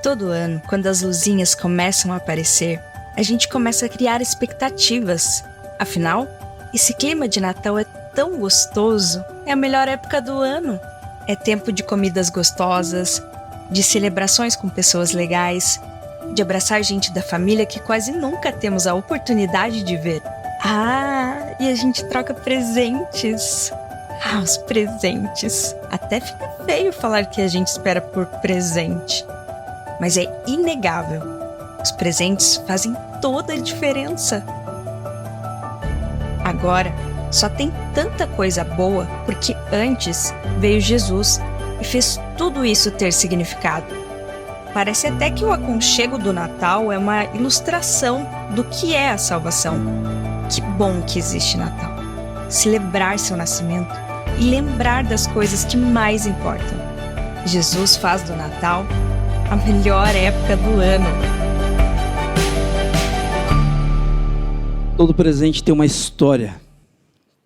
Todo ano, quando as luzinhas começam a aparecer, a gente começa a criar expectativas. Afinal, esse clima de Natal é tão gostoso, é a melhor época do ano. É tempo de comidas gostosas, de celebrações com pessoas legais, de abraçar gente da família que quase nunca temos a oportunidade de ver. E a gente troca presentes. Os presentes. Até fica feio falar que a gente espera por presente. Mas é inegável. Os presentes fazem toda a diferença. Agora, só tem tanta coisa boa porque antes veio Jesus e fez tudo isso ter significado. Parece até que o aconchego do Natal é uma ilustração do que é a salvação. Que bom que existe Natal. Celebrar seu nascimento e lembrar das coisas que mais importam. Jesus faz do Natal a melhor época do ano. Todo presente tem uma história.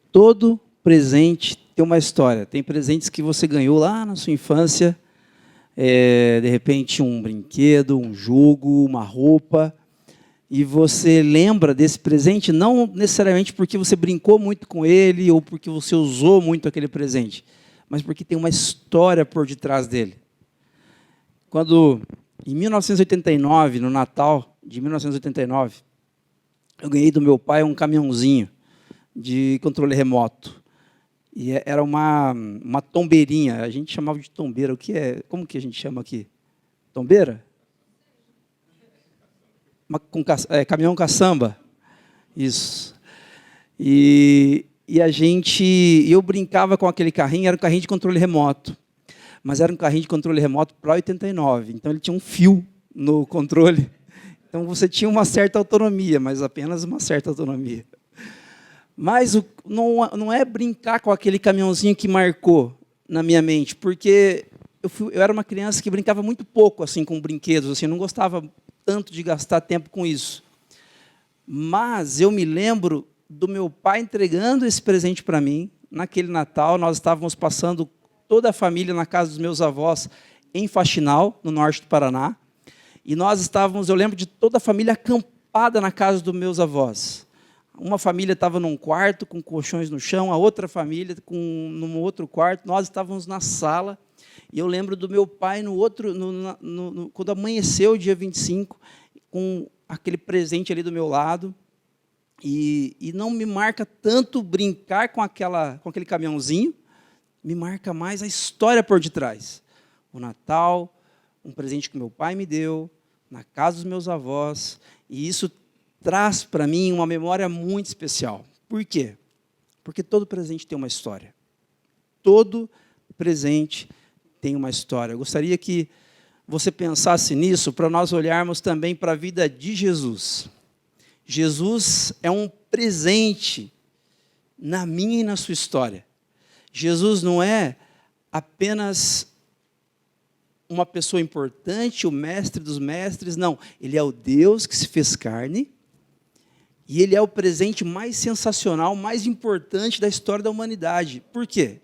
Todo presente tem uma história. Tem presentes que você ganhou lá na sua infância, de repente um brinquedo, um jogo, uma roupa, e você lembra desse presente não necessariamente porque você brincou muito com ele ou porque você usou muito aquele presente, mas porque tem uma história por detrás dele. Quando, em 1989, no Natal de 1989, eu ganhei do meu pai um caminhãozinho de controle remoto. E era uma tombeirinha, a gente chamava de tombeira. Como que a gente chama aqui? Tombeira? Caminhão caçamba. Isso. E eu brincava com aquele carrinho, era um carrinho de controle remoto. Mas era um carrinho de controle remoto para 89, então ele tinha um fio no controle. Então você tinha uma certa autonomia, mas apenas uma certa autonomia. Mas não é brincar com aquele caminhãozinho que marcou na minha mente, porque eu era uma criança que brincava muito pouco assim, com brinquedos, assim, não gostava tanto de gastar tempo com isso. Mas eu me lembro do meu pai entregando esse presente para mim. Naquele Natal, nós estávamos passando toda a família na casa dos meus avós, em Faxinal, no norte do Paraná. E eu lembro de toda a família acampada na casa dos meus avós. Uma família estava num quarto com colchões no chão, a outra família num outro quarto, nós estávamos na sala. E eu lembro do meu pai quando amanheceu o dia 25, com aquele presente ali do meu lado. E não me marca tanto brincar com aquele caminhãozinho, me marca mais a história por detrás. O Natal, um presente que meu pai me deu, na casa dos meus avós, e isso traz para mim uma memória muito especial. Por quê? Porque todo presente tem uma história. Todo presente tem uma história. Eu gostaria que você pensasse nisso para nós olharmos também para a vida de Jesus. Jesus é um presente na minha e na sua história. Jesus não é apenas uma pessoa importante, o mestre dos mestres, não. Ele é o Deus que se fez carne e ele é o presente mais sensacional, mais importante da história da humanidade. Por quê?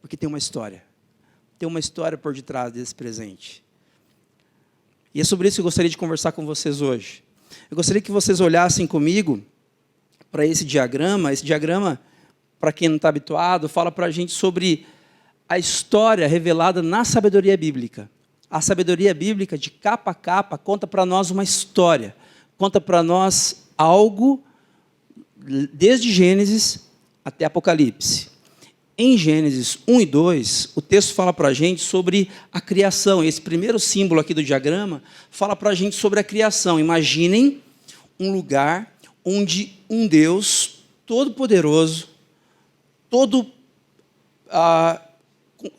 Porque tem uma história. Tem uma história por detrás desse presente. E é sobre isso que eu gostaria de conversar com vocês hoje. Eu gostaria que vocês olhassem comigo para esse diagrama. Esse diagrama, para quem não está habituado, fala para a gente sobre a história revelada na sabedoria bíblica. A sabedoria bíblica, de capa a capa, conta para nós uma história. Conta para nós algo desde Gênesis até Apocalipse. Em Gênesis 1 e 2, o texto fala para a gente sobre a criação. Esse primeiro símbolo aqui do diagrama fala para a gente sobre a criação. Imaginem um lugar onde um Deus todo-poderoso,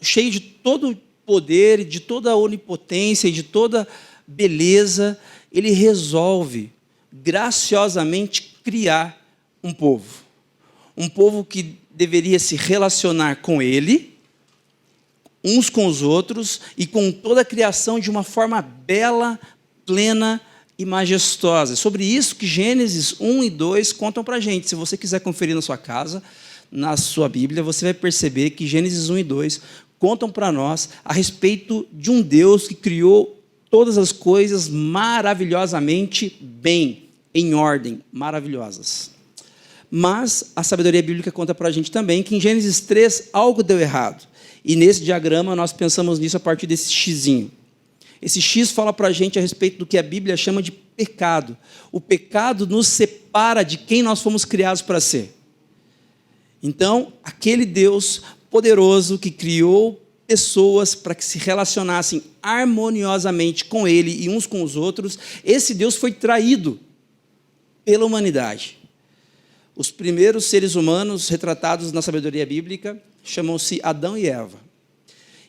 cheio de todo poder, de toda onipotência e de toda beleza, ele resolve graciosamente criar um povo. Um povo que deveria se relacionar com ele, uns com os outros, e com toda a criação de uma forma bela, plena e majestosa. É sobre isso que Gênesis 1 e 2 contam para a gente. Se você quiser conferir na sua casa, na sua Bíblia, você vai perceber que Gênesis 1 e 2 contam para nós a respeito de um Deus que criou todas as coisas maravilhosamente bem, em ordem, maravilhosas. Mas a sabedoria bíblica conta para a gente também que em Gênesis 3 algo deu errado. E nesse diagrama nós pensamos nisso a partir desse xizinho. Esse X fala para a gente a respeito do que a Bíblia chama de pecado. O pecado nos separa de quem nós fomos criados para ser. Então, aquele Deus poderoso que criou pessoas para que se relacionassem harmoniosamente com Ele e uns com os outros, esse Deus foi traído pela humanidade. Os primeiros seres humanos retratados na sabedoria bíblica chamam-se Adão e Eva.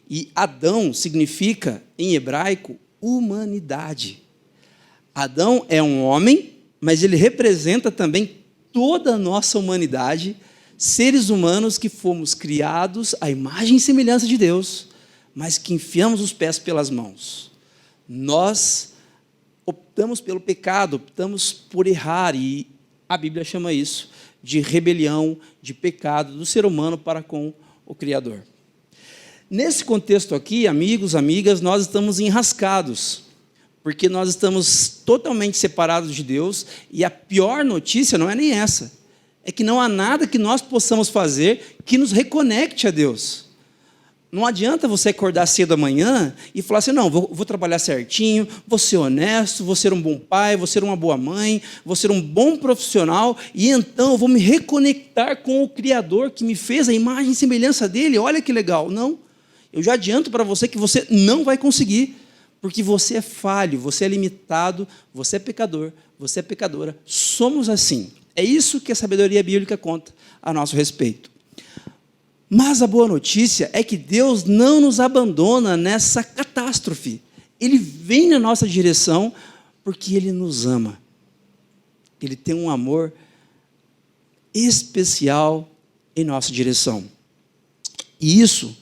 E Adão significa, em hebraico, humanidade. Adão é um homem, mas ele representa também toda a nossa humanidade, seres humanos que fomos criados à imagem e semelhança de Deus, mas que enfiamos os pés pelas mãos. Nós optamos pelo pecado, optamos por errar, e a Bíblia chama isso de rebelião, de pecado do ser humano para com o Criador. Nesse contexto aqui, amigos, amigas, nós estamos enrascados, porque nós estamos totalmente separados de Deus, e a pior notícia não é nem essa, é que não há nada que nós possamos fazer que nos reconecte a Deus. Não adianta você acordar cedo amanhã e falar assim, não, vou trabalhar certinho, vou ser honesto, vou ser um bom pai, vou ser uma boa mãe, vou ser um bom profissional, e então eu vou me reconectar com o Criador que me fez a imagem e semelhança dele. Olha que legal. Não, eu já adianto para você que você não vai conseguir, porque você é falho, você é limitado, você é pecador, você é pecadora, somos assim. É isso que a sabedoria bíblica conta a nosso respeito. Mas a boa notícia é que Deus não nos abandona nessa catástrofe. Ele vem na nossa direção porque Ele nos ama. Ele tem um amor especial em nossa direção. E isso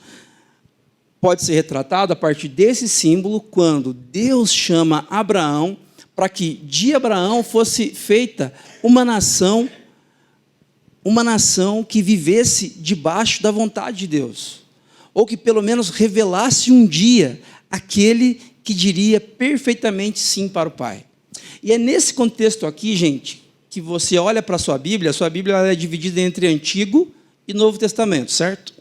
pode ser retratado a partir desse símbolo quando Deus chama Abraão para que de Abraão fosse feita uma nação que vivesse debaixo da vontade de Deus, ou que pelo menos revelasse um dia aquele que diria perfeitamente sim para o Pai. E é nesse contexto aqui, gente, que você olha para a sua Bíblia é dividida entre Antigo e Novo Testamento, certo?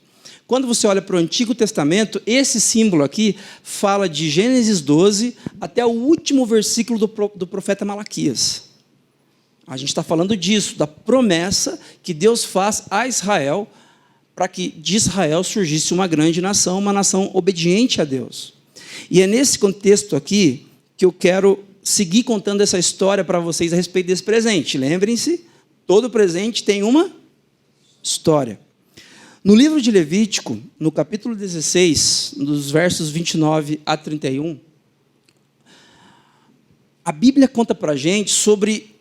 Quando você olha para o Antigo Testamento, esse símbolo aqui fala de Gênesis 12 até o último versículo do profeta Malaquias. A gente está falando disso, da promessa que Deus faz a Israel, para que de Israel surgisse uma grande nação, uma nação obediente a Deus. E é nesse contexto aqui que eu quero seguir contando essa história para vocês a respeito desse presente. Lembrem-se, todo presente tem uma história. No livro de Levítico, no capítulo 16, dos versos 29 a 31, a Bíblia conta para a gente sobre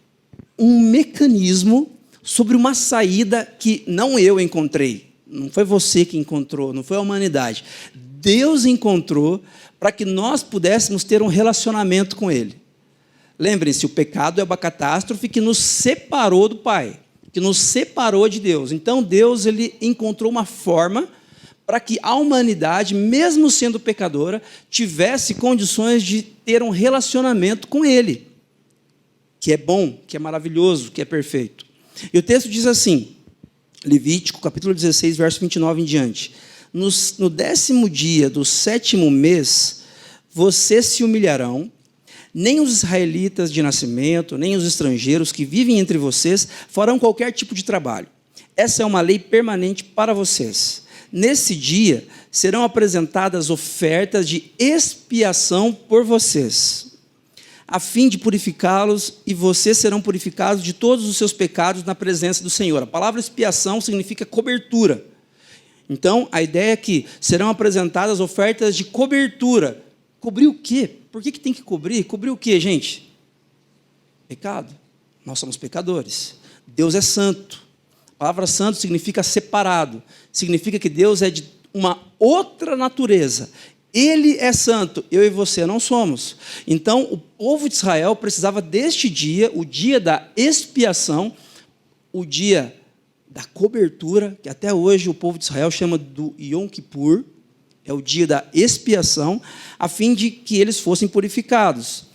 um mecanismo, sobre uma saída que não eu encontrei, não foi você que encontrou, não foi a humanidade. Deus encontrou para que nós pudéssemos ter um relacionamento com Ele. Lembrem-se, o pecado é uma catástrofe que nos separou do Pai, que nos separou de Deus. Então, Deus ele encontrou uma forma para que a humanidade, mesmo sendo pecadora, tivesse condições de ter um relacionamento com Ele, que é bom, que é maravilhoso, que é perfeito. E o texto diz assim, Levítico, capítulo 16, verso 29 em diante. No 10º dia do 7º mês, vocês se humilharão, nem os israelitas de nascimento, nem os estrangeiros que vivem entre vocês farão qualquer tipo de trabalho. Essa é uma lei permanente para vocês. Nesse dia serão apresentadas ofertas de expiação por vocês, a fim de purificá-los, e vocês serão purificados de todos os seus pecados na presença do Senhor. A palavra expiação significa cobertura. Então, a ideia é que serão apresentadas ofertas de cobertura. Cobrir o quê? Por que tem que cobrir? Cobrir o quê, gente? Pecado. Nós somos pecadores. Deus é santo. A palavra santo significa separado. Significa que Deus é de uma outra natureza. Ele é santo, eu e você não somos. Então, o povo de Israel precisava deste dia, o dia da expiação, o dia da cobertura, que até hoje o povo de Israel chama do Yom Kippur, é o dia da expiação, a fim de que eles fossem purificados.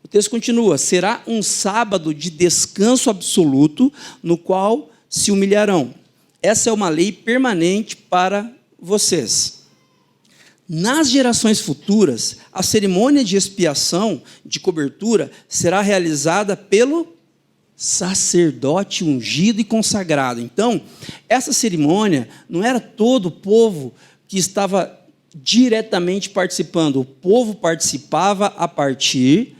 O texto continua: será um sábado de descanso absoluto, no qual se humilharão. Essa é uma lei permanente para vocês. Nas gerações futuras, a cerimônia de expiação, de cobertura, será realizada pelo sacerdote ungido e consagrado. Então, essa cerimônia não era todo o povo que estava diretamente participando. O povo participava a partir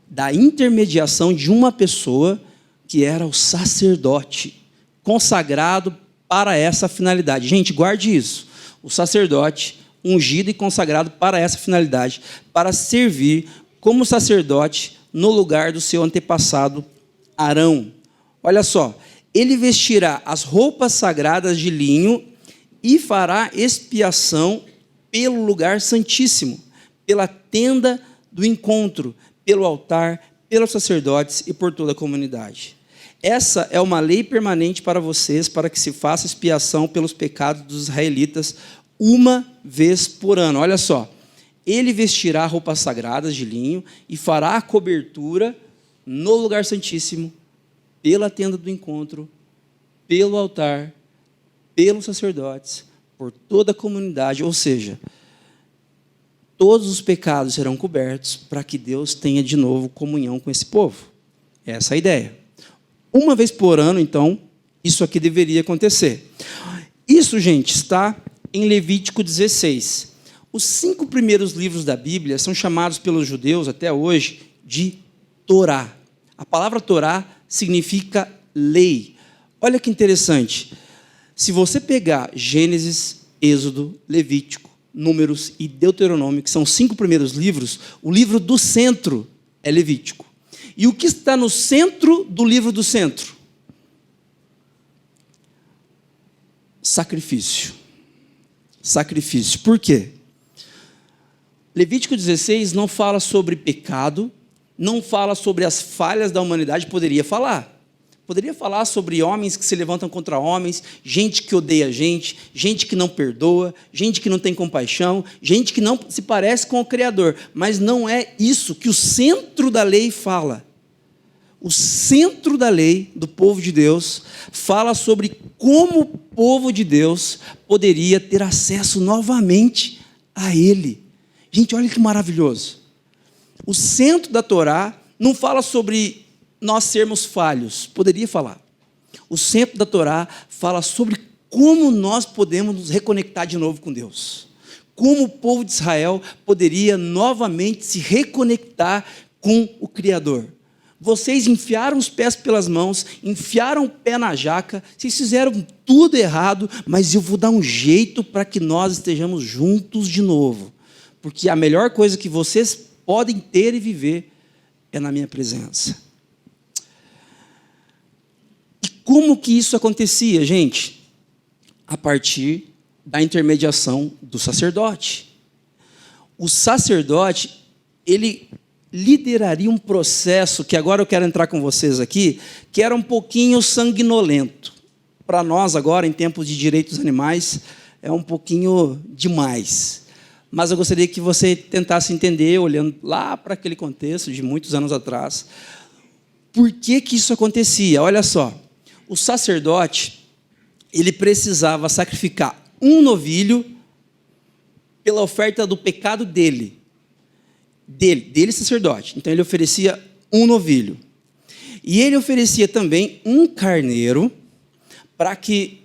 da intermediação de uma pessoa que era o sacerdote, consagrado para essa finalidade. Gente, guarde isso. O sacerdote ungido e consagrado para essa finalidade, para servir como sacerdote no lugar do seu antepassado Arão. Olha só, ele vestirá as roupas sagradas de linho e fará expiação pelo lugar santíssimo, pela tenda do encontro, pelo altar, pelos sacerdotes e por toda a comunidade. Essa é uma lei permanente para vocês, para que se faça expiação pelos pecados dos israelitas uma vez por ano. Olha só, ele vestirá roupas sagradas de linho e fará a cobertura no lugar santíssimo, pela tenda do encontro, pelo altar, pelos sacerdotes, por toda a comunidade. Ou seja, todos os pecados serão cobertos para que Deus tenha de novo comunhão com esse povo. Essa é a ideia. Uma vez por ano, então, isso aqui deveria acontecer. Isso, gente, está em Levítico 16. Os 5 primeiros livros da Bíblia são chamados pelos judeus até hoje de Torá. A palavra Torá significa lei. Olha que interessante. Se você pegar Gênesis, Êxodo, Levítico, Números e Deuteronômio, que são os 5 primeiros livros, o livro do centro é Levítico. E o que está no centro do livro do centro? Sacrifício. Sacrifício. Por quê? Levítico 16 não fala sobre pecado, não fala sobre as falhas da humanidade. Poderia falar sobre homens que se levantam contra homens, gente que odeia gente que não perdoa, gente que não tem compaixão, gente que não se parece com o Criador. Mas não é isso que o centro da lei fala. O centro da lei do povo de Deus fala sobre como o povo de Deus poderia ter acesso novamente a Ele. Gente, olha que maravilhoso. O centro da Torá não fala sobre nós sermos falhos. Poderia falar. O centro da Torá fala sobre como nós podemos nos reconectar de novo com Deus. Como o povo de Israel poderia novamente se reconectar com o Criador. Vocês enfiaram os pés pelas mãos, enfiaram o pé na jaca, vocês fizeram tudo errado, mas eu vou dar um jeito para que nós estejamos juntos de novo. Porque a melhor coisa que vocês podem ter e viver é na minha presença. E como que isso acontecia, gente? A partir da intermediação do sacerdote. O sacerdote, ele lideraria um processo que agora eu quero entrar com vocês aqui, que era um pouquinho sanguinolento. Para nós agora, em tempos de direitos animais, é um pouquinho demais. Mas eu gostaria que você tentasse entender, olhando lá para aquele contexto de muitos anos atrás, por que isso acontecia. Olha só, o sacerdote, ele precisava sacrificar um novilho pela oferta do pecado dele sacerdote. Então ele oferecia um novilho. E ele oferecia também um carneiro para que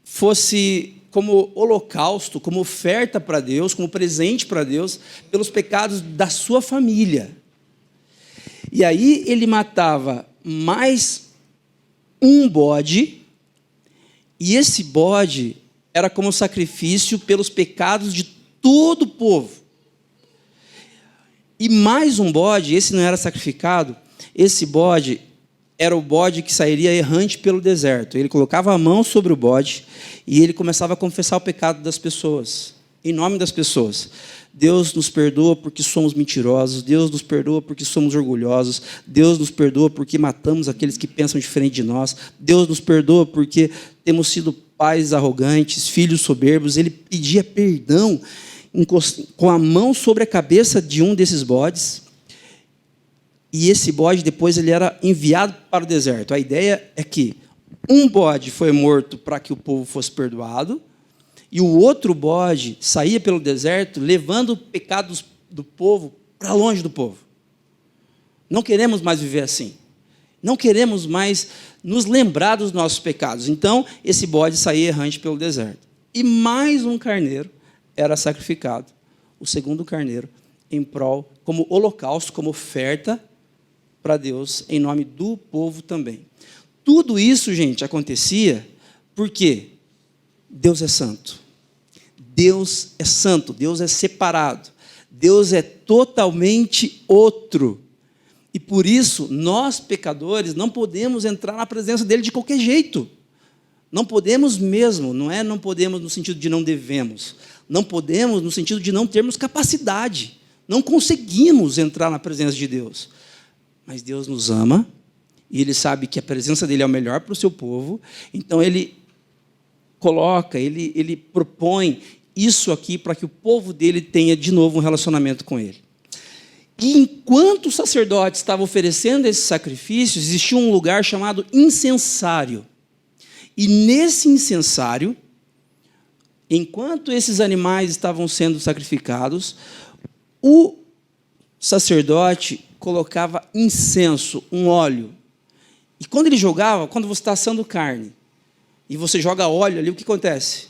fosse como holocausto, como oferta para Deus, como presente para Deus, pelos pecados da sua família. E aí ele matava mais um bode, e esse bode era como sacrifício pelos pecados de todo o povo. E mais um bode, esse não era sacrificado, esse bode era o bode que sairia errante pelo deserto. Ele colocava a mão sobre o bode e ele começava a confessar o pecado das pessoas, em nome das pessoas. Deus nos perdoa porque somos mentirosos, Deus nos perdoa porque somos orgulhosos, Deus nos perdoa porque matamos aqueles que pensam diferente de nós, Deus nos perdoa porque temos sido pais arrogantes, filhos soberbos. Ele pedia perdão com a mão sobre a cabeça de um desses bodes. E esse bode, depois, ele era enviado para o deserto. A ideia é que um bode foi morto para que o povo fosse perdoado, e o outro bode saía pelo deserto, levando o pecado do povo para longe do povo. Não queremos mais viver assim. Não queremos mais nos lembrar dos nossos pecados. Então, esse bode saía errante pelo deserto. E mais um carneiro era sacrificado. O segundo carneiro, em prol, como holocausto, como oferta para Deus, em nome do povo também. Tudo isso, gente, acontecia porque Deus é santo. Deus é santo, Deus é separado. Deus é totalmente outro. E por isso, nós, pecadores, não podemos entrar na presença dele de qualquer jeito. Não podemos mesmo, não podemos no sentido de não devemos. Não podemos no sentido de não termos capacidade. Não conseguimos entrar na presença de Deus. Mas Deus nos ama, e Ele sabe que a presença dele é o melhor para o seu povo, então Ele coloca, Ele propõe isso aqui para que o povo dele tenha de novo um relacionamento com Ele. E enquanto os sacerdotes estavam oferecendo esses sacrifícios, existia um lugar chamado incensário. E nesse incensário, enquanto esses animais estavam sendo sacrificados, o sacerdote colocava incenso, um óleo. E quando ele jogava, quando você está assando carne, e você joga óleo ali, o que acontece?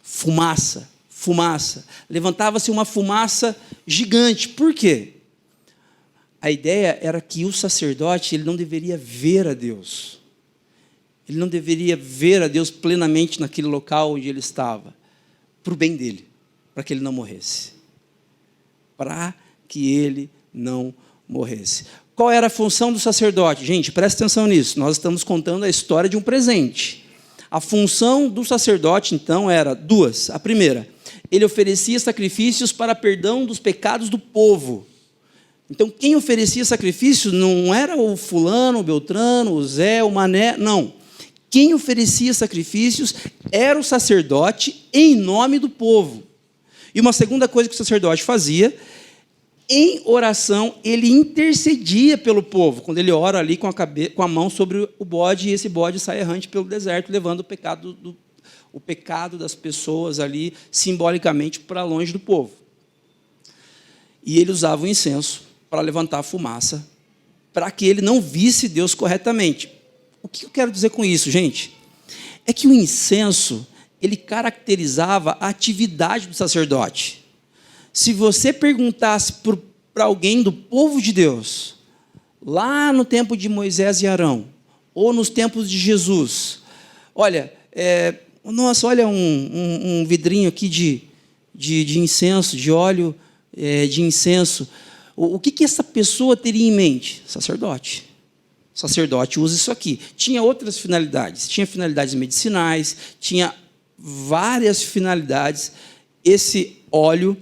Fumaça. Levantava-se uma fumaça gigante. Por quê? A ideia era que o sacerdote ele não deveria ver a Deus. Ele não deveria ver a Deus plenamente naquele local onde ele estava, para o bem dele, para que ele não morresse. Para que ele não morresse. Qual era a função do sacerdote? Gente, presta atenção nisso. Nós estamos contando a história de um presente. A função do sacerdote, então, era duas. A primeira, ele oferecia sacrifícios para perdão dos pecados do povo. Então, quem oferecia sacrifício não era o fulano, o beltrano, o Zé, o Mané, não. Quem oferecia sacrifícios era o sacerdote em nome do povo. E uma segunda coisa que o sacerdote fazia, em oração, ele intercedia pelo povo. Quando ele ora ali com a mão sobre o bode, e esse bode sai errante pelo deserto, levando o pecado das pessoas ali, simbolicamente, para longe do povo. E ele usava o incenso para levantar a fumaça, para que ele não visse Deus corretamente. O que eu quero dizer com isso, gente? É que o incenso, ele caracterizava a atividade do sacerdote. Se você perguntasse para alguém do povo de Deus, lá no tempo de Moisés e Arão, ou nos tempos de Jesus, olha, olha um vidrinho aqui de incenso, de óleo de incenso. O que essa pessoa teria em mente? Sacerdote. O sacerdote usa isso aqui. Tinha outras finalidades. Tinha finalidades medicinais, tinha várias finalidades. Esse óleo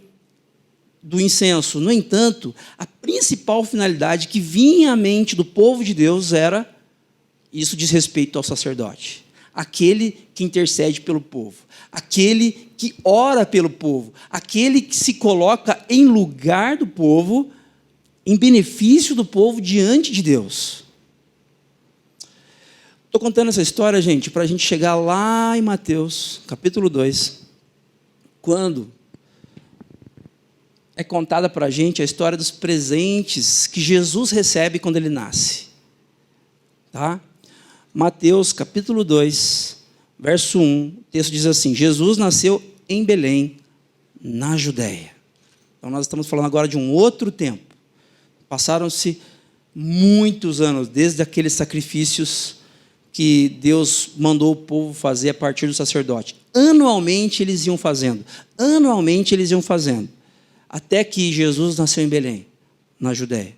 do incenso. No entanto, a principal finalidade que vinha à mente do povo de Deus era, isso diz respeito ao sacerdote, aquele que intercede pelo povo, aquele que ora pelo povo, aquele que se coloca em lugar do povo, em benefício do povo diante de Deus. Estou contando essa história, gente, para a gente chegar lá em Mateus, capítulo 2, quando é contada para a gente a história dos presentes que Jesus recebe quando ele nasce. Tá? Mateus, capítulo 2, verso 1, o texto diz assim: Jesus nasceu em Belém, na Judéia. Então, nós estamos falando agora de um outro tempo. Passaram-se muitos anos, desde aqueles sacrifícios que Deus mandou o povo fazer a partir do sacerdote. Anualmente eles iam fazendo. Até que Jesus nasceu em Belém, na Judéia,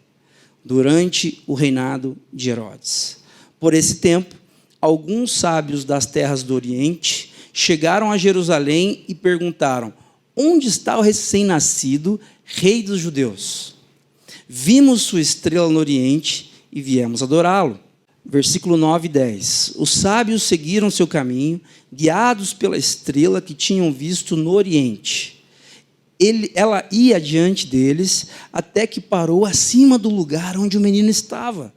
durante o reinado de Herodes. Por esse tempo, alguns sábios das terras do Oriente chegaram a Jerusalém e perguntaram: onde está o recém-nascido rei dos judeus? Vimos sua estrela no Oriente e viemos adorá-lo. Versículo 9 e 10. Os sábios seguiram seu caminho, guiados pela estrela que tinham visto no oriente. Ela ia adiante deles, até que parou acima do lugar onde o menino estava.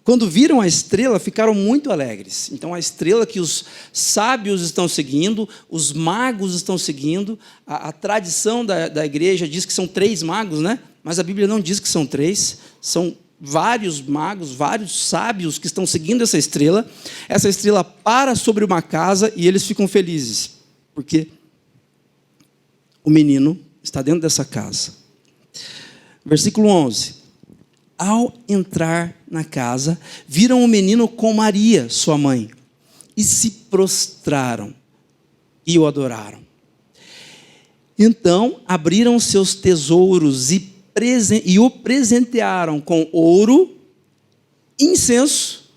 Quando viram a estrela, ficaram muito alegres. Então, a estrela que os sábios estão seguindo, os magos estão seguindo, a tradição da igreja diz que são 3 magos, né? Mas a Bíblia não diz que são 3, são vários magos, vários sábios que estão seguindo essa estrela. Essa estrela para sobre uma casa e eles ficam felizes, porque o menino está dentro dessa casa. Versículo 11. Ao entrar na casa, viram o menino com Maria, sua mãe, e se prostraram e o adoraram. Então, abriram seus tesouros e o presentearam com ouro, incenso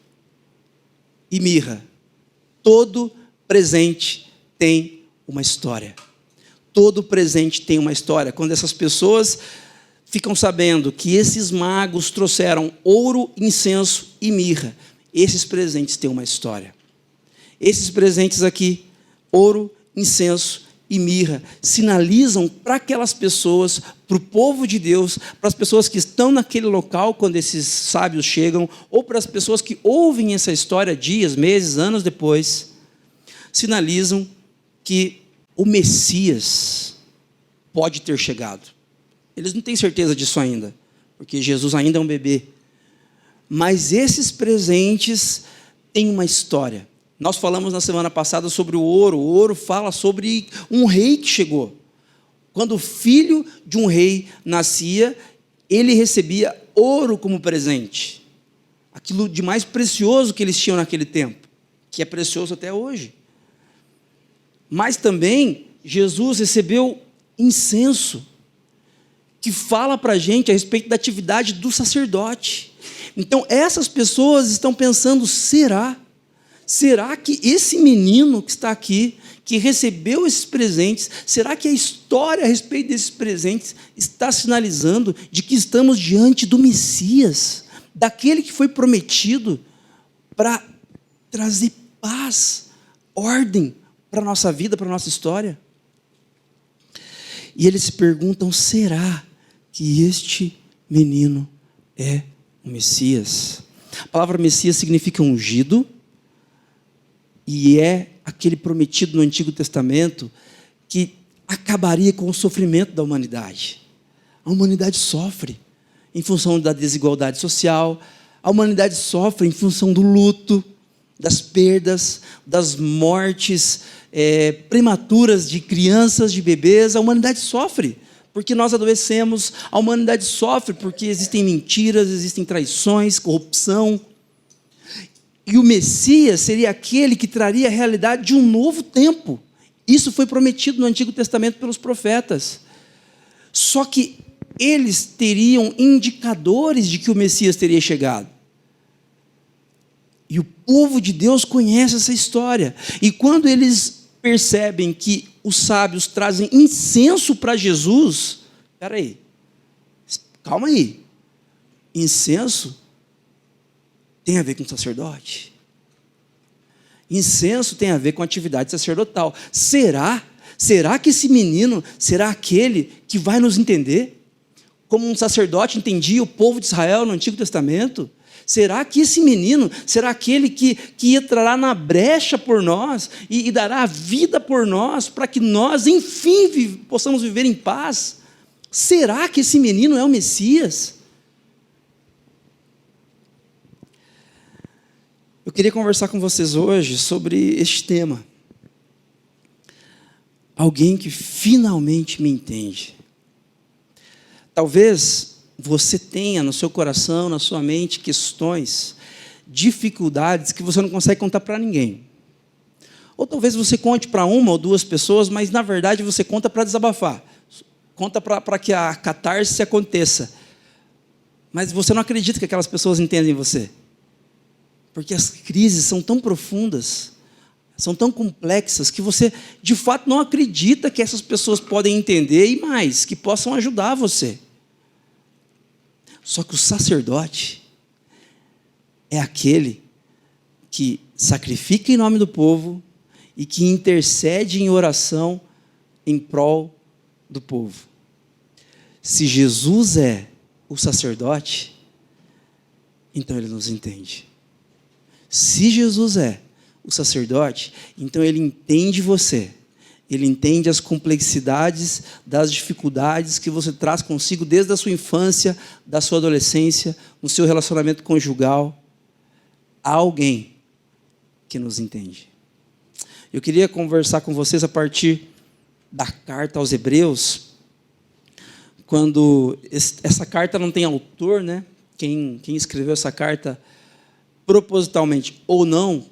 e mirra. Todo presente tem uma história. Todo presente tem uma história. Quando essas pessoas ficam sabendo que esses magos trouxeram ouro, incenso e mirra, esses presentes têm uma história. Esses presentes aqui, ouro, incenso e mirra, sinalizam para aquelas pessoas, para o povo de Deus, para as pessoas que estão naquele local quando esses sábios chegam, ou para as pessoas que ouvem essa história dias, meses, anos depois, sinalizam que o Messias pode ter chegado. Eles não têm certeza disso ainda, porque Jesus ainda é um bebê. Mas esses presentes têm uma história. Nós falamos na semana passada sobre o ouro. O ouro fala sobre um rei que chegou. Quando o filho de um rei nascia, ele recebia ouro como presente. Aquilo de mais precioso que eles tinham naquele tempo, que é precioso até hoje. Mas também Jesus recebeu incenso, que fala para a gente a respeito da atividade do sacerdote. Então, essas pessoas estão pensando, será que esse menino que está aqui, que recebeu esses presentes, será que a história a respeito desses presentes está sinalizando de que estamos diante do Messias, daquele que foi prometido para trazer paz, ordem para a nossa vida, para a nossa história? E eles se perguntam, será que este menino é o Messias? A palavra Messias significa ungido, e é aquele prometido no Antigo Testamento que acabaria com o sofrimento da humanidade. A humanidade sofre em função da desigualdade social, a humanidade sofre em função do luto, das perdas, das mortes prematuras de crianças, de bebês. A humanidade sofre porque nós adoecemos, a humanidade sofre porque existem mentiras, existem traições, corrupção. E o Messias seria aquele que traria a realidade de um novo tempo. Isso foi prometido no Antigo Testamento pelos profetas. Só que eles teriam indicadores de que o Messias teria chegado. E o povo de Deus conhece essa história. E quando eles percebem que os sábios trazem incenso para Jesus, espera aí, calma aí, incenso tem a ver com sacerdote. Incenso tem a ver com atividade sacerdotal. Será que esse menino será aquele que vai nos entender? Como um sacerdote entendia o povo de Israel no Antigo Testamento? Será que esse menino será aquele que entrará na brecha por nós e dará a vida por nós para que nós, enfim, possamos viver em paz? Será que esse menino é o Messias? Eu queria conversar com vocês hoje sobre este tema. Alguém que finalmente me entende. Talvez você tenha no seu coração, na sua mente, questões, dificuldades que você não consegue contar para ninguém. Ou talvez você conte para uma ou duas pessoas, mas na verdade você conta para desabafar. Conta para que a catarse aconteça. Mas você não acredita que aquelas pessoas entendem você. Porque as crises são tão profundas, são tão complexas, que você, de fato, não acredita que essas pessoas podem entender e mais, que possam ajudar você. Só que o sacerdote, é aquele que sacrifica em nome do povo e que intercede em oração em prol do povo. Se Jesus é o sacerdote, então ele nos entende. Se Jesus é o sacerdote, então ele entende você. Ele entende as complexidades das dificuldades que você traz consigo desde a sua infância, da sua adolescência, no seu relacionamento conjugal. Há alguém que nos entende. Eu queria conversar com vocês a partir da carta aos Hebreus, quando essa carta não tem autor, né? Quem escreveu essa carta, propositalmente ou não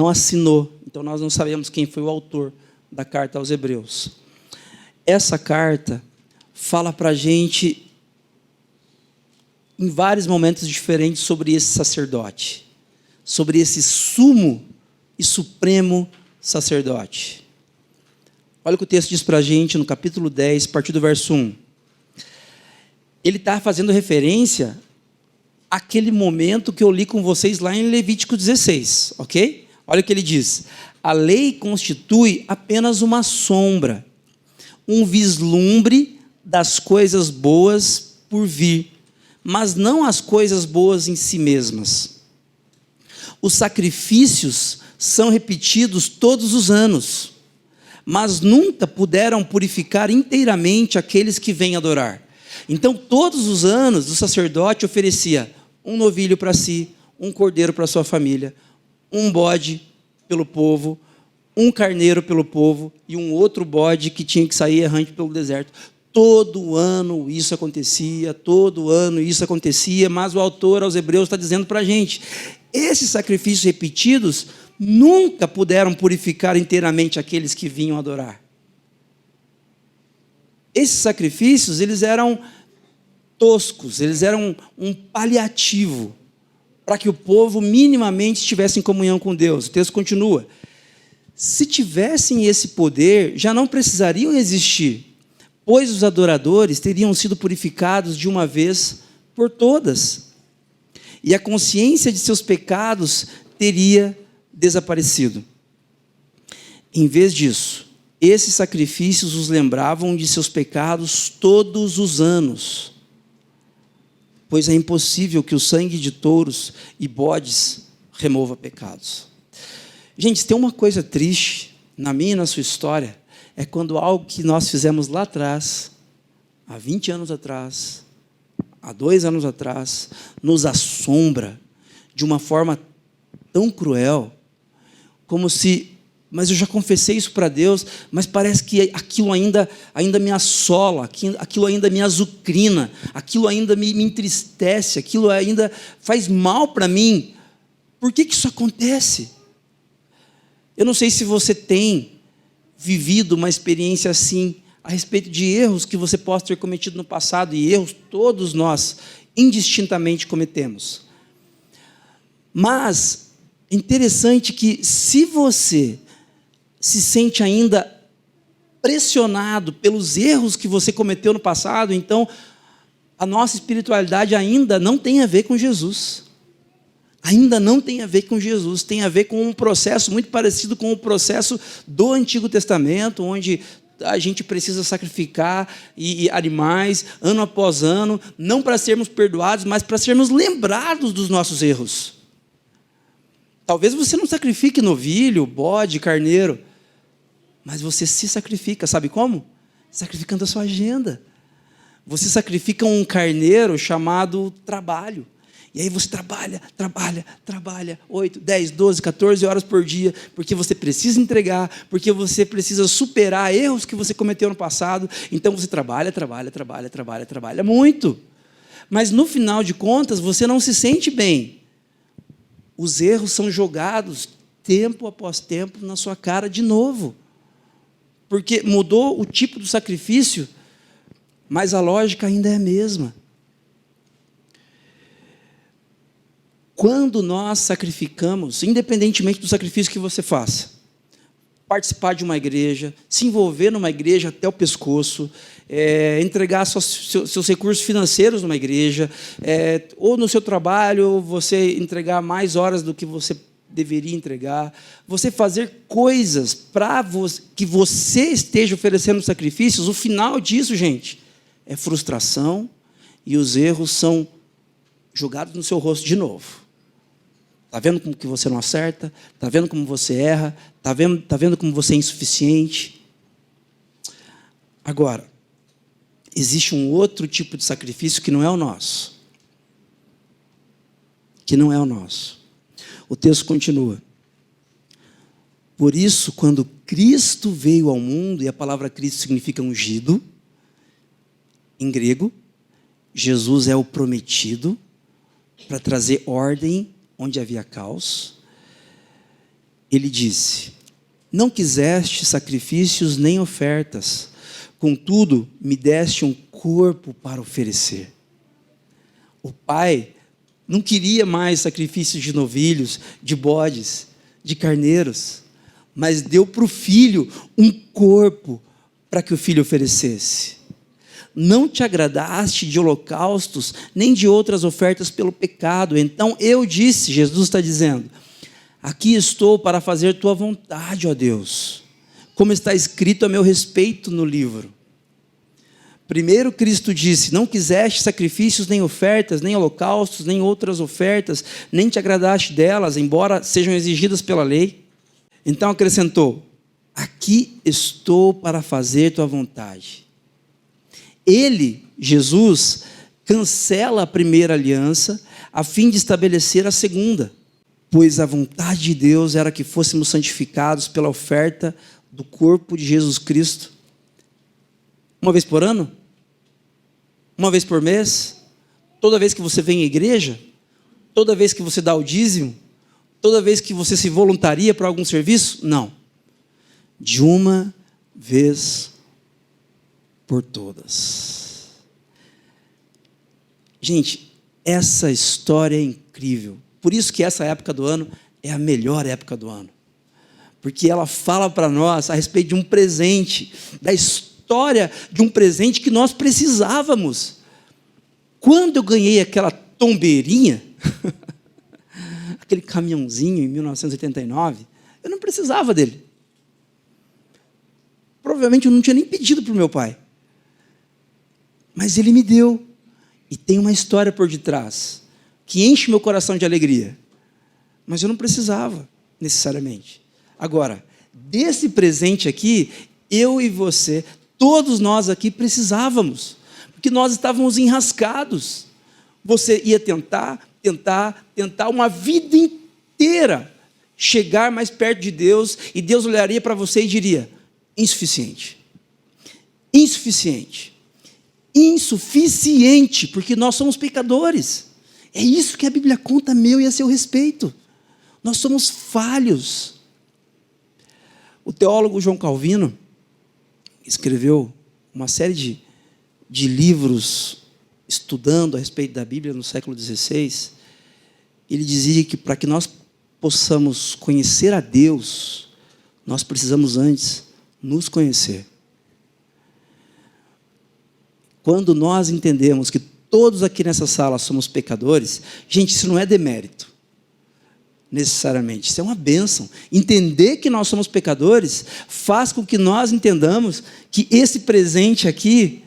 assinou. Então nós não sabemos quem foi o autor da carta aos Hebreus. Essa carta fala para a gente, em vários momentos diferentes, sobre esse sacerdote, sobre esse sumo e supremo sacerdote. Olha o que o texto diz para a gente no capítulo 10, a partir do verso 1. Ele está fazendo referência àquele momento que eu li com vocês lá em Levítico 16, ok? Olha o que ele diz. A lei constitui apenas uma sombra, um vislumbre das coisas boas por vir, mas não as coisas boas em si mesmas. Os sacrifícios são repetidos todos os anos, mas nunca puderam purificar inteiramente aqueles que vêm adorar. Então, todos os anos, o sacerdote oferecia um novilho para si, um cordeiro para sua família, um bode pelo povo, um carneiro pelo povo e um outro bode que tinha que sair errante pelo deserto. Todo ano isso acontecia, mas o autor aos Hebreus está dizendo para a gente, esses sacrifícios repetidos nunca puderam purificar inteiramente aqueles que vinham adorar. Esses sacrifícios, eles eram toscos, eles eram um paliativo para que o povo minimamente estivesse em comunhão com Deus. O texto continua. Se tivessem esse poder, já não precisariam existir, pois os adoradores teriam sido purificados de uma vez por todas, e a consciência de seus pecados teria desaparecido. Em vez disso, esses sacrifícios os lembravam de seus pecados todos os anos, pois é impossível que o sangue de touros e bodes remova pecados. Gente, se tem uma coisa triste na minha e na sua história, é quando algo que nós fizemos lá atrás, há 20 anos atrás, há 2 anos atrás, nos assombra de uma forma tão cruel, como se, mas eu já confessei isso para Deus, mas parece que aquilo ainda me assola, aquilo ainda me azucrina, aquilo ainda me entristece, aquilo ainda faz mal para mim. Por que isso acontece? Eu não sei se você tem vivido uma experiência assim, a respeito de erros que você possa ter cometido no passado, e erros todos nós, indistintamente, cometemos. Mas, interessante que, se você se sente ainda pressionado pelos erros que você cometeu no passado, então, a nossa espiritualidade ainda não tem a ver com Jesus. Ainda não tem a ver com Jesus, tem a ver com um processo muito parecido com o processo do Antigo Testamento, onde a gente precisa sacrificar animais, ano após ano, não para sermos perdoados, mas para sermos lembrados dos nossos erros. Talvez você não sacrifique novilho, bode, carneiro, mas você se sacrifica, sabe como? Sacrificando a sua agenda. Você sacrifica um carneiro chamado trabalho. E aí você trabalha 8, 10, 12, 14 horas por dia, porque você precisa entregar, porque você precisa superar erros que você cometeu no passado. Então você trabalha muito. Mas no final de contas, você não se sente bem. Os erros são jogados tempo após tempo na sua cara de novo. Porque mudou o tipo do sacrifício, mas a lógica ainda é a mesma. Quando nós sacrificamos, independentemente do sacrifício que você faça, participar de uma igreja, se envolver numa igreja até o pescoço, entregar seus recursos financeiros numa igreja, ou no seu trabalho você entregar mais horas do que você deveria entregar, você fazer coisas para que você esteja oferecendo sacrifícios. O final disso, gente, é frustração, e os erros são jogados no seu rosto de novo. Está vendo como que você não acerta? Está vendo como você erra? Está vendo como você é insuficiente? Agora, existe um outro tipo de sacrifício que não é o nosso. Que não é o nosso. O texto continua. Por isso, quando Cristo veio ao mundo, e a palavra Cristo significa ungido, em grego, Jesus é o prometido para trazer ordem onde havia caos. Ele disse: não quiseste sacrifícios nem ofertas, contudo me deste um corpo para oferecer. O Pai não queria mais sacrifícios de novilhos, de bodes, de carneiros, mas deu para o Filho um corpo para que o Filho oferecesse. Não te agradaste de holocaustos, nem de outras ofertas pelo pecado. Então eu disse, Jesus está dizendo, aqui estou para fazer tua vontade, ó Deus, como está escrito a meu respeito no livro. Primeiro Cristo disse, não quiseste sacrifícios, nem ofertas, nem holocaustos, nem outras ofertas, nem te agradaste delas, embora sejam exigidas pela lei. Então acrescentou, aqui estou para fazer tua vontade. Ele, Jesus, cancela a primeira aliança a fim de estabelecer a segunda, pois a vontade de Deus era que fôssemos santificados pela oferta do corpo de Jesus Cristo. Uma vez por ano? Uma vez por mês? Toda vez que você vem à igreja? Toda vez que você dá o dízimo? Toda vez que você se voluntaria para algum serviço? Não. De uma vez por todas. Gente, essa história é incrível. Por isso que essa época do ano é a melhor época do ano. Porque ela fala para nós a respeito de um presente, da história de um presente que nós precisávamos. Quando eu ganhei aquela tombeirinha, aquele caminhãozinho em 1989, eu não precisava dele. Provavelmente eu não tinha nem pedido para o meu pai. Mas ele me deu. E tem uma história por detrás que enche meu coração de alegria. Mas eu não precisava, necessariamente. Agora, desse presente aqui, eu e você, todos nós aqui precisávamos. Porque nós estávamos enrascados. Você ia tentar uma vida inteira chegar mais perto de Deus, e Deus olharia para você e diria, insuficiente. Insuficiente. Insuficiente, porque nós somos pecadores. É isso que a Bíblia conta a meu e a seu respeito. Nós somos falhos. O teólogo João Calvino escreveu uma série de livros estudando a respeito da Bíblia no século XVI. Ele dizia que para que nós possamos conhecer a Deus, nós precisamos antes nos conhecer. Quando nós entendemos que todos aqui nessa sala somos pecadores, gente, isso não é demérito, necessariamente, isso é uma bênção. Entender que nós somos pecadores faz com que nós entendamos que esse presente aqui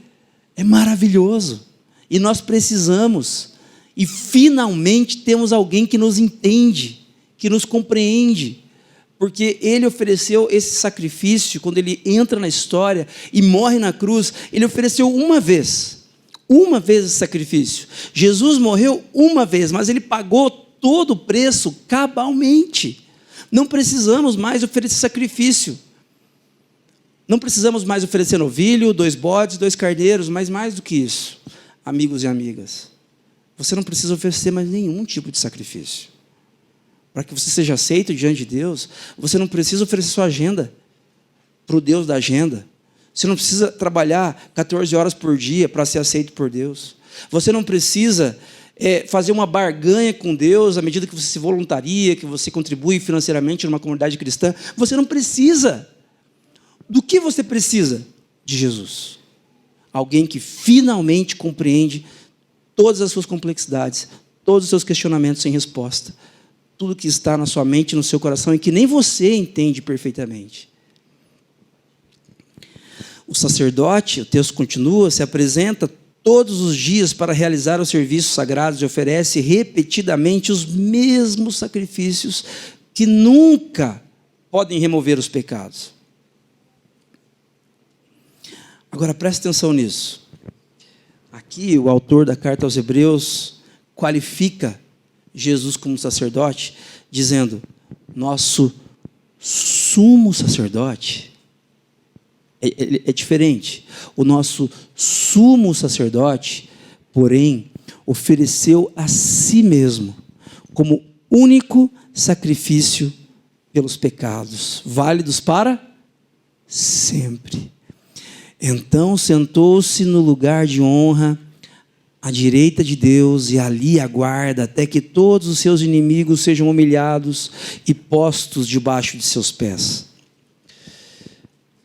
é maravilhoso, e nós precisamos, e finalmente temos alguém que nos entende, que nos compreende, porque ele ofereceu esse sacrifício. Quando ele entra na história e morre na cruz, ele ofereceu uma vez esse sacrifício. Jesus morreu uma vez, mas ele pagou todo o preço cabalmente. Não precisamos mais oferecer sacrifício. Não precisamos mais oferecer novilho, 2 bodes, 2 carneiros, mas mais do que isso, amigos e amigas, você não precisa oferecer mais nenhum tipo de sacrifício. Para que você seja aceito diante de Deus, você não precisa oferecer sua agenda para o Deus da agenda. Você não precisa trabalhar 14 horas por dia para ser aceito por Deus. Você não precisa fazer uma barganha com Deus à medida que você se voluntaria, que você contribui financeiramente numa comunidade cristã. Você não precisa. Do que você precisa? De Jesus. Alguém que finalmente compreende todas as suas complexidades, todos os seus questionamentos sem resposta. Tudo que está na sua mente e no seu coração e que nem você entende perfeitamente. O sacerdote, o texto continua, se apresenta todos os dias para realizar os serviços sagrados e oferece repetidamente os mesmos sacrifícios que nunca podem remover os pecados. Agora preste atenção nisso. Aqui o autor da carta aos Hebreus qualifica Jesus como sacerdote, dizendo, nosso sumo sacerdote. É diferente. O nosso sumo sacerdote, porém, ofereceu a si mesmo como único sacrifício pelos pecados, válidos para sempre. Então sentou-se no lugar de honra, à direita de Deus, e ali aguarda até que todos os seus inimigos sejam humilhados e postos debaixo de seus pés.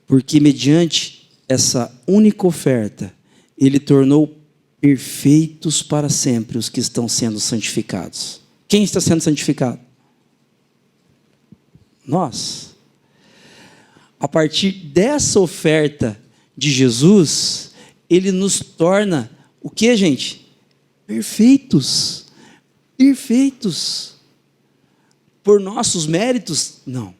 Porque mediante essa única oferta, ele tornou perfeitos para sempre os que estão sendo santificados. Quem está sendo santificado? Nós. A partir dessa oferta de Jesus, ele nos torna o que, gente? Perfeitos. Perfeitos. Por nossos méritos? Não.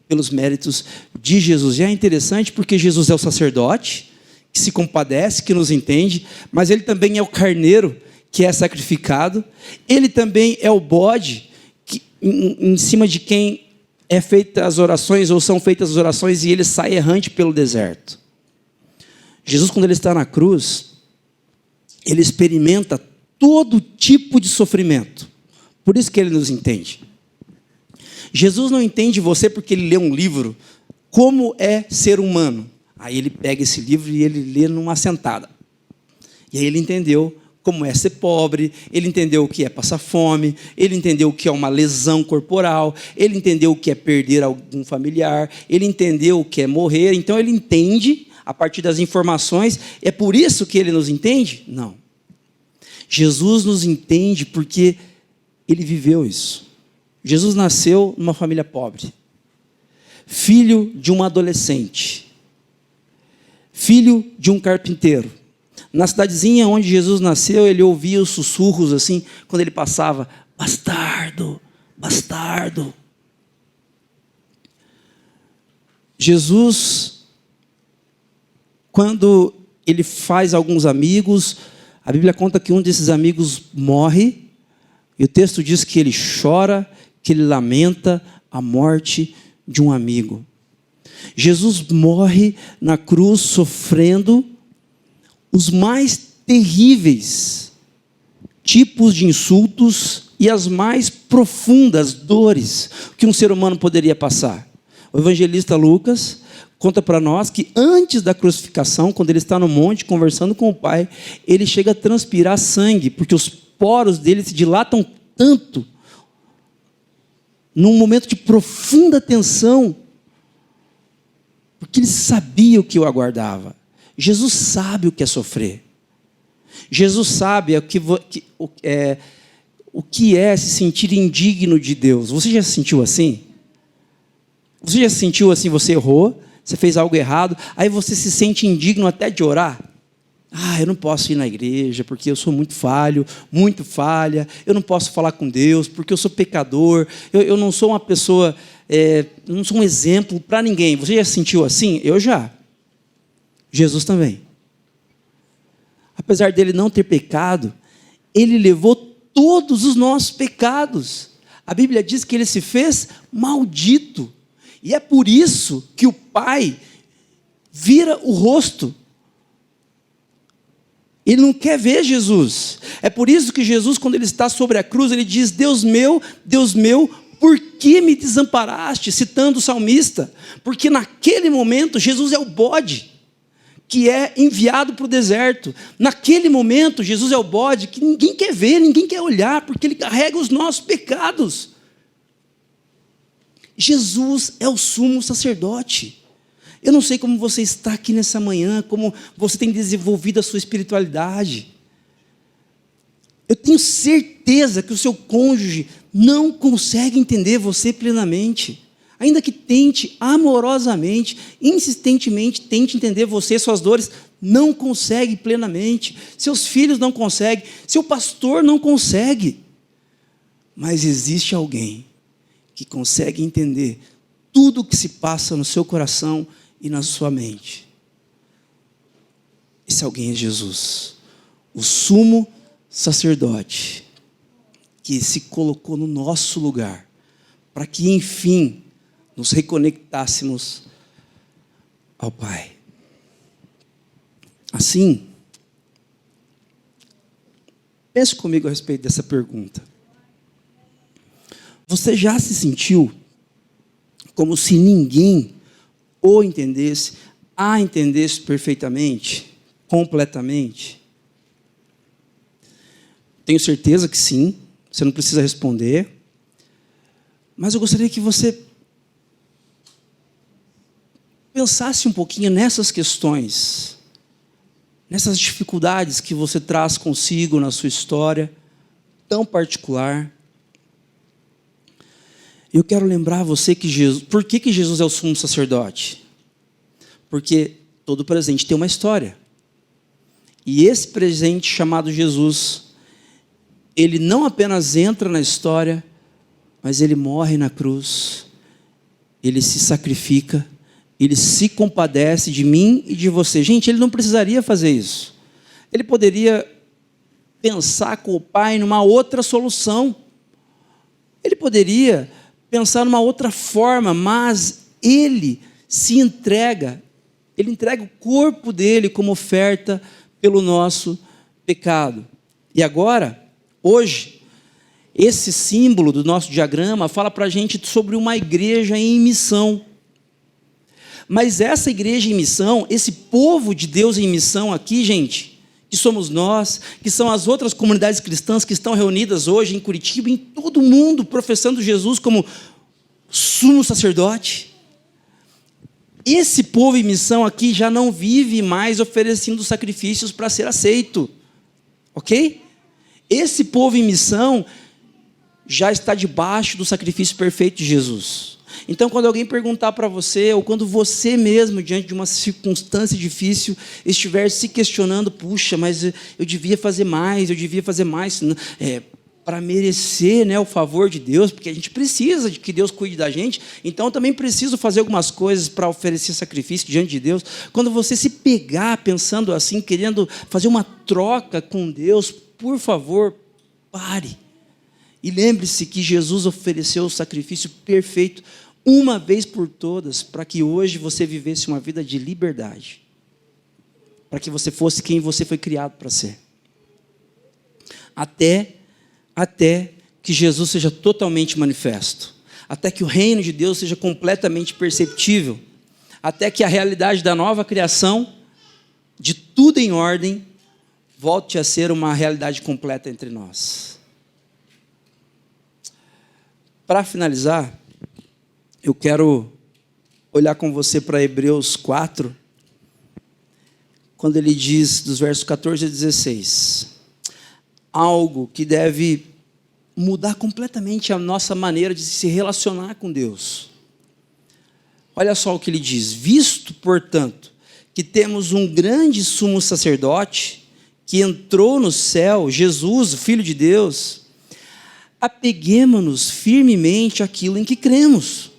Pelos méritos de Jesus. E é interessante porque Jesus é o sacerdote, que se compadece, que nos entende, mas ele também é o carneiro, que é sacrificado. Ele também é o bode, que, em cima de quem é feitas as orações, ou são feitas as orações, e ele sai errante pelo deserto. Jesus, quando ele está na cruz, ele experimenta todo tipo de sofrimento. Por isso que ele nos entende. Jesus não entende você porque ele lê um livro, como é ser humano. Aí ele pega esse livro e ele lê numa sentada. E aí ele entendeu como é ser pobre, ele entendeu o que é passar fome, ele entendeu o que é uma lesão corporal, ele entendeu o que é perder algum familiar, ele entendeu o que é morrer. Então ele entende a partir das informações. É por isso que ele nos entende? Não. Jesus nos entende porque ele viveu isso. Jesus nasceu numa família pobre, filho de uma adolescente, filho de um carpinteiro. Na cidadezinha onde Jesus nasceu, ele ouvia os sussurros assim, quando ele passava, bastardo, bastardo. Jesus, quando ele faz alguns amigos, a Bíblia conta que um desses amigos morre, e o texto diz que ele chora, que ele lamenta a morte de um amigo. Jesus morre na cruz sofrendo os mais terríveis tipos de insultos e as mais profundas dores que um ser humano poderia passar. O evangelista Lucas conta para nós que antes da crucificação, quando ele está no monte conversando com o Pai, ele chega a transpirar sangue, porque os poros dele se dilatam tanto, num momento de profunda tensão, porque ele sabia o que o aguardava. Jesus sabe o que é sofrer. Jesus sabe o que é se sentir indigno de Deus. Você já se sentiu assim? Você já se sentiu assim, você errou, você fez algo errado, aí você se sente indigno até de orar? Eu não posso ir na igreja porque eu sou muito falho, muito falha. Eu não posso falar com Deus porque eu sou pecador. Eu não sou uma pessoa, não sou um exemplo para ninguém. Você já se sentiu assim? Eu já. Jesus também. Apesar dele não ter pecado, ele levou todos os nossos pecados. A Bíblia diz que ele se fez maldito. E é por isso que o Pai vira o rosto. Ele não quer ver Jesus. É por isso que Jesus, quando ele está sobre a cruz, ele diz, Deus meu, por que me desamparaste? Citando o salmista. Porque naquele momento, Jesus é o bode que é enviado para o deserto. Naquele momento, Jesus é o bode que ninguém quer ver, ninguém quer olhar, porque ele carrega os nossos pecados. Jesus é o sumo sacerdote. Eu não sei como você está aqui nessa manhã, como você tem desenvolvido a sua espiritualidade. Eu tenho certeza que o seu cônjuge não consegue entender você plenamente. Ainda que tente amorosamente, insistentemente, tente entender você, suas dores, não consegue plenamente. Seus filhos não conseguem, seu pastor não consegue. Mas existe alguém que consegue entender tudo o que se passa no seu coração e na sua mente. Esse alguém é Jesus, o sumo sacerdote, que se colocou no nosso lugar, para que, enfim, nos reconectássemos ao Pai. Assim, pense comigo a respeito dessa pergunta. Você já se sentiu como se ninguém o entendesse, a entendesse perfeitamente, completamente? Tenho certeza que sim, você não precisa responder, mas eu gostaria que você pensasse um pouquinho nessas questões, nessas dificuldades que você traz consigo na sua história tão particular. Eu quero lembrar a você que Jesus... Por que Jesus é o sumo sacerdote? Porque todo presente tem uma história. E esse presente chamado Jesus, ele não apenas entra na história, mas ele morre na cruz, ele se sacrifica, ele se compadece de mim e de você. Gente, ele não precisaria fazer isso. Ele poderia pensar com o Pai numa outra solução. Ele poderia pensar numa outra forma, mas ele se entrega, ele entrega o corpo dele como oferta pelo nosso pecado. E agora, hoje, esse símbolo do nosso diagrama fala para a gente sobre uma igreja em missão. Mas essa igreja em missão, esse povo de Deus em missão aqui, gente, que somos nós, que são as outras comunidades cristãs que estão reunidas hoje em Curitiba, em todo o mundo, professando Jesus como sumo sacerdote. Esse povo em missão aqui já não vive mais oferecendo sacrifícios para ser aceito, ok? Esse povo em missão já está debaixo do sacrifício perfeito de Jesus. Então, quando alguém perguntar para você, ou quando você mesmo, diante de uma circunstância difícil, estiver se questionando, puxa, mas eu devia fazer mais, para merecer, né, o favor de Deus, porque a gente precisa de que Deus cuide da gente, então eu também preciso fazer algumas coisas para oferecer sacrifício diante de Deus. Quando você se pegar pensando assim, querendo fazer uma troca com Deus, por favor, pare. E lembre-se que Jesus ofereceu o sacrifício perfeito uma vez por todas, para que hoje você vivesse uma vida de liberdade, para que você fosse quem você foi criado para ser. Até que Jesus seja totalmente manifesto, até que o reino de Deus seja completamente perceptível, até que a realidade da nova criação, de tudo em ordem, volte a ser uma realidade completa entre nós. Para finalizar, eu quero olhar com você para Hebreus 4, quando ele diz, dos versos 14 a 16, algo que deve mudar completamente a nossa maneira de se relacionar com Deus. Olha só o que ele diz: visto, portanto, que temos um grande sumo sacerdote, que entrou no céu, Jesus, o Filho de Deus, apeguemo-nos firmemente àquilo em que cremos.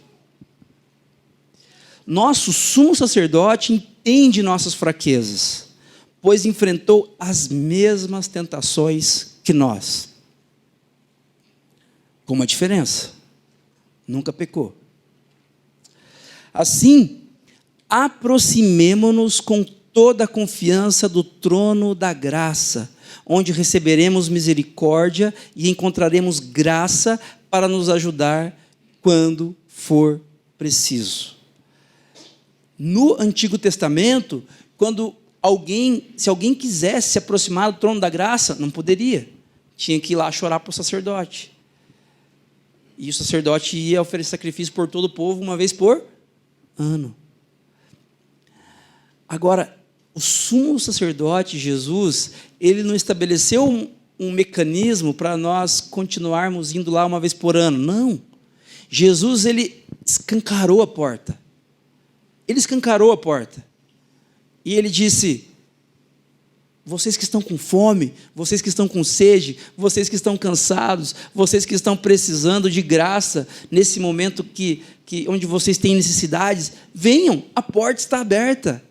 Nosso sumo sacerdote entende nossas fraquezas, pois enfrentou as mesmas tentações que nós. Com uma diferença: nunca pecou. Assim, aproximemo-nos com toda a confiança do trono da graça, onde receberemos misericórdia e encontraremos graça para nos ajudar quando for preciso. No Antigo Testamento, se alguém quisesse se aproximar do trono da graça, não poderia. Tinha que ir lá chorar para o sacerdote. E o sacerdote ia oferecer sacrifício por todo o povo uma vez por ano. Agora, o sumo sacerdote Jesus, ele não estabeleceu um mecanismo para nós continuarmos indo lá uma vez por ano. Não. Jesus, ele escancarou a porta. Ele escancarou a porta. E ele disse: vocês que estão com fome, vocês que estão com sede, vocês que estão cansados, vocês que estão precisando de graça nesse momento onde vocês têm necessidades, venham, a porta está aberta.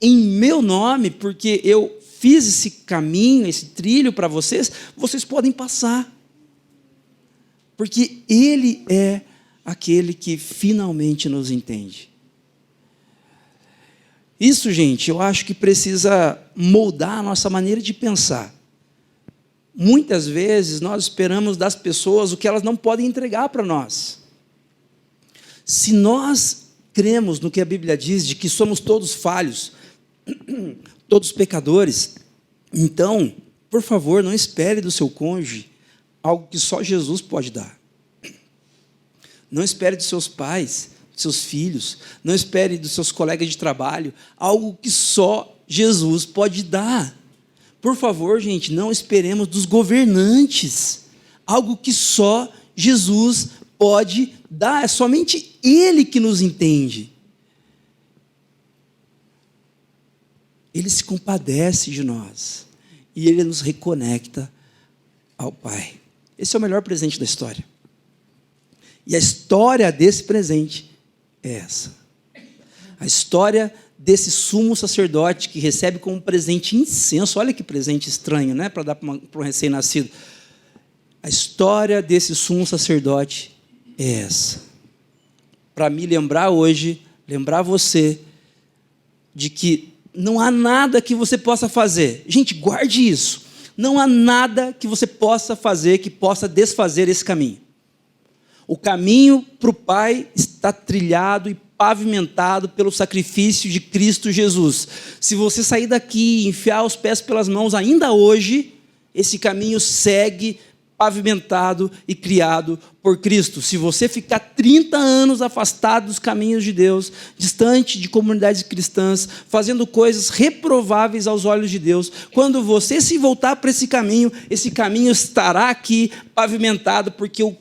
Em meu nome, porque eu fiz esse caminho, esse trilho para vocês, vocês podem passar. Porque Ele é aquele que finalmente nos entende. Isso, gente, eu acho que precisa moldar a nossa maneira de pensar. Muitas vezes nós esperamos das pessoas o que elas não podem entregar para nós. Se nós cremos no que a Bíblia diz, de que somos todos falhos, todos pecadores, então, por favor, não espere do seu cônjuge algo que só Jesus pode dar. Não espere dos seus pais, dos seus filhos, não espere dos seus colegas de trabalho algo que só Jesus pode dar. Por favor, gente, não esperemos dos governantes algo que só Jesus pode dar. É somente Ele que nos entende. Ele se compadece de nós e Ele nos reconecta ao Pai. Esse é o melhor presente da história. E a história desse presente é essa. A história desse sumo sacerdote que recebe como presente incenso. Olha que presente estranho, né? Para dar para um recém-nascido. A história desse sumo sacerdote é essa. Para me lembrar hoje, lembrar você de que não há nada que você possa fazer. Gente, guarde isso. Não há nada que você possa fazer que possa desfazer esse caminho. O caminho para o Pai está trilhado e pavimentado pelo sacrifício de Cristo Jesus. Se você sair daqui e enfiar os pés pelas mãos ainda hoje, esse caminho segue pavimentado e criado por Cristo. Se você ficar 30 anos afastado dos caminhos de Deus, distante de comunidades cristãs, fazendo coisas reprováveis aos olhos de Deus, quando você se voltar para esse caminho estará aqui pavimentado, porque o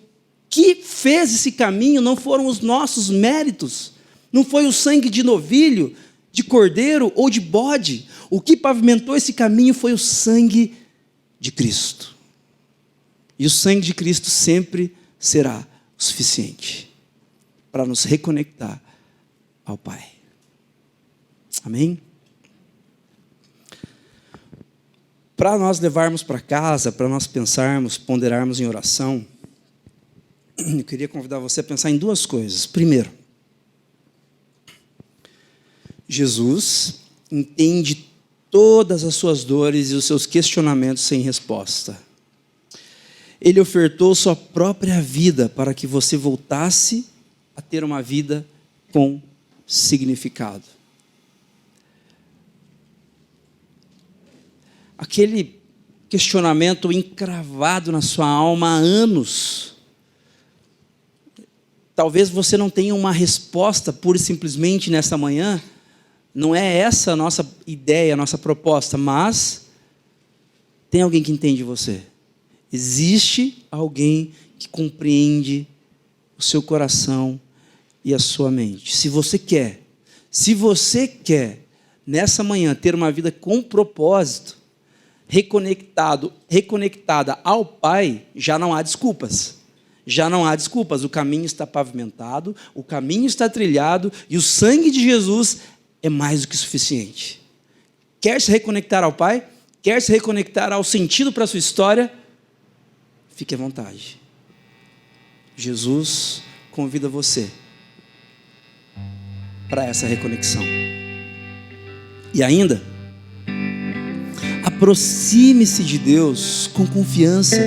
que fez esse caminho não foram os nossos méritos, não foi o sangue de novilho, de cordeiro ou de bode. O que pavimentou esse caminho foi o sangue de Cristo. E o sangue de Cristo sempre será o suficiente para nos reconectar ao Pai. Amém? Para nós levarmos para casa, para nós pensarmos, ponderarmos em oração, eu queria convidar você a pensar em duas coisas. Primeiro, Jesus entende todas as suas dores e os seus questionamentos sem resposta. Ele ofertou sua própria vida para que você voltasse a ter uma vida com significado. Aquele questionamento encravado na sua alma há anos. Talvez você não tenha uma resposta pura e simplesmente nessa manhã. Não é essa a nossa ideia, a nossa proposta, mas tem alguém que entende você. Existe alguém que compreende o seu coração e a sua mente. Se você quer nessa manhã ter uma vida com propósito, reconectada ao Pai, já não há desculpas. Já não há desculpas. O caminho está pavimentado, o caminho está trilhado e o sangue de Jesus é mais do que suficiente. Quer se reconectar ao Pai? Quer se reconectar ao sentido para a sua história? Fique à vontade. Jesus convida você para essa reconexão. E ainda, aproxime-se de Deus com confiança.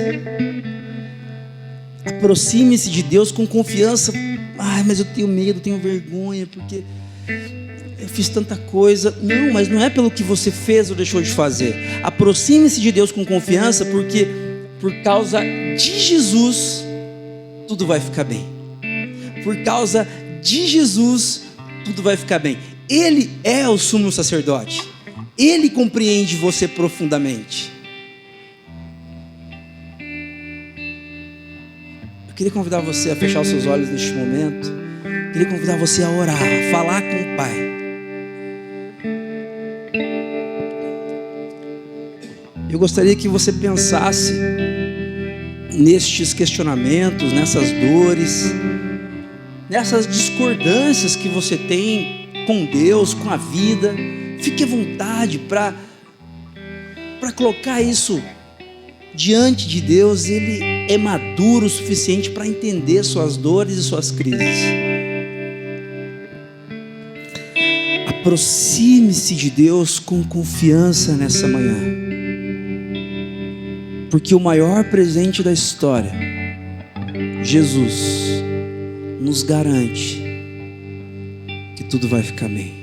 Aproxime-se de Deus com confiança. Mas eu tenho medo, tenho vergonha, porque eu fiz tanta coisa. Não, mas não é pelo que você fez ou deixou de fazer. Aproxime-se de Deus com confiança, porque por causa de Jesus, tudo vai ficar bem. Por causa de Jesus, tudo vai ficar bem. Ele é o sumo sacerdote. Ele compreende você profundamente. Eu queria convidar você a fechar os seus olhos neste momento. Eu queria convidar você a orar, a falar com o Pai. Eu gostaria que você pensasse nestes questionamentos, nessas dores, nessas discordâncias que você tem com Deus, com a vida. Fique à vontade para colocar isso diante de Deus. Ele é maduro o suficiente para entender suas dores e suas crises. Aproxime-se de Deus com confiança nessa manhã, porque o maior presente da história, Jesus, nos garante que tudo vai ficar bem.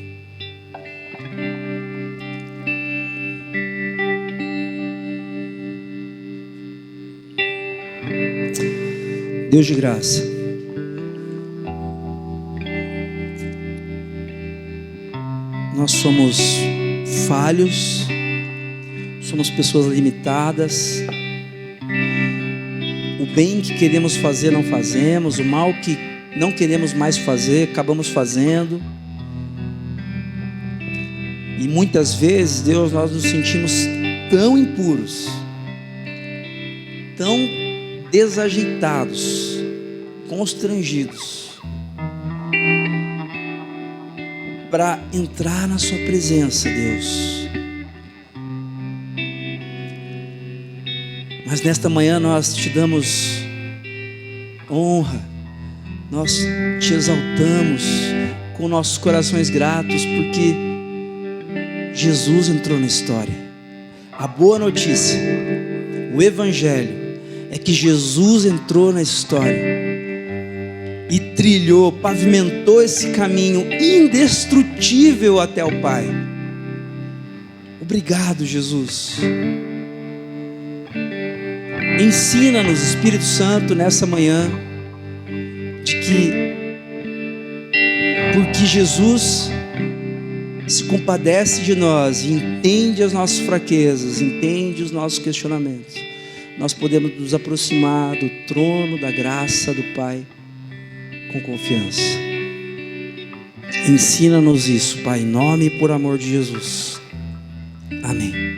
Deus de graça, nós somos falhos, somos pessoas limitadas. O bem que queremos fazer não fazemos, o mal que não queremos mais fazer acabamos fazendo. E muitas vezes, Deus, nós nos sentimos tão impuros, tão desajeitados, constrangidos para entrar na sua presença, Deus. Mas nesta manhã nós te damos honra, nós te exaltamos com nossos corações gratos, porque Jesus entrou na história. A boa notícia, o Evangelho, é que Jesus entrou na história e trilhou, pavimentou esse caminho indestrutível até o Pai. Obrigado, Jesus. Ensina-nos, Espírito Santo, nessa manhã, de que, porque Jesus se compadece de nós e entende as nossas fraquezas, entende os nossos questionamentos, nós podemos nos aproximar do trono da graça do Pai com confiança. Ensina-nos isso, Pai, em nome e por amor de Jesus. Amém.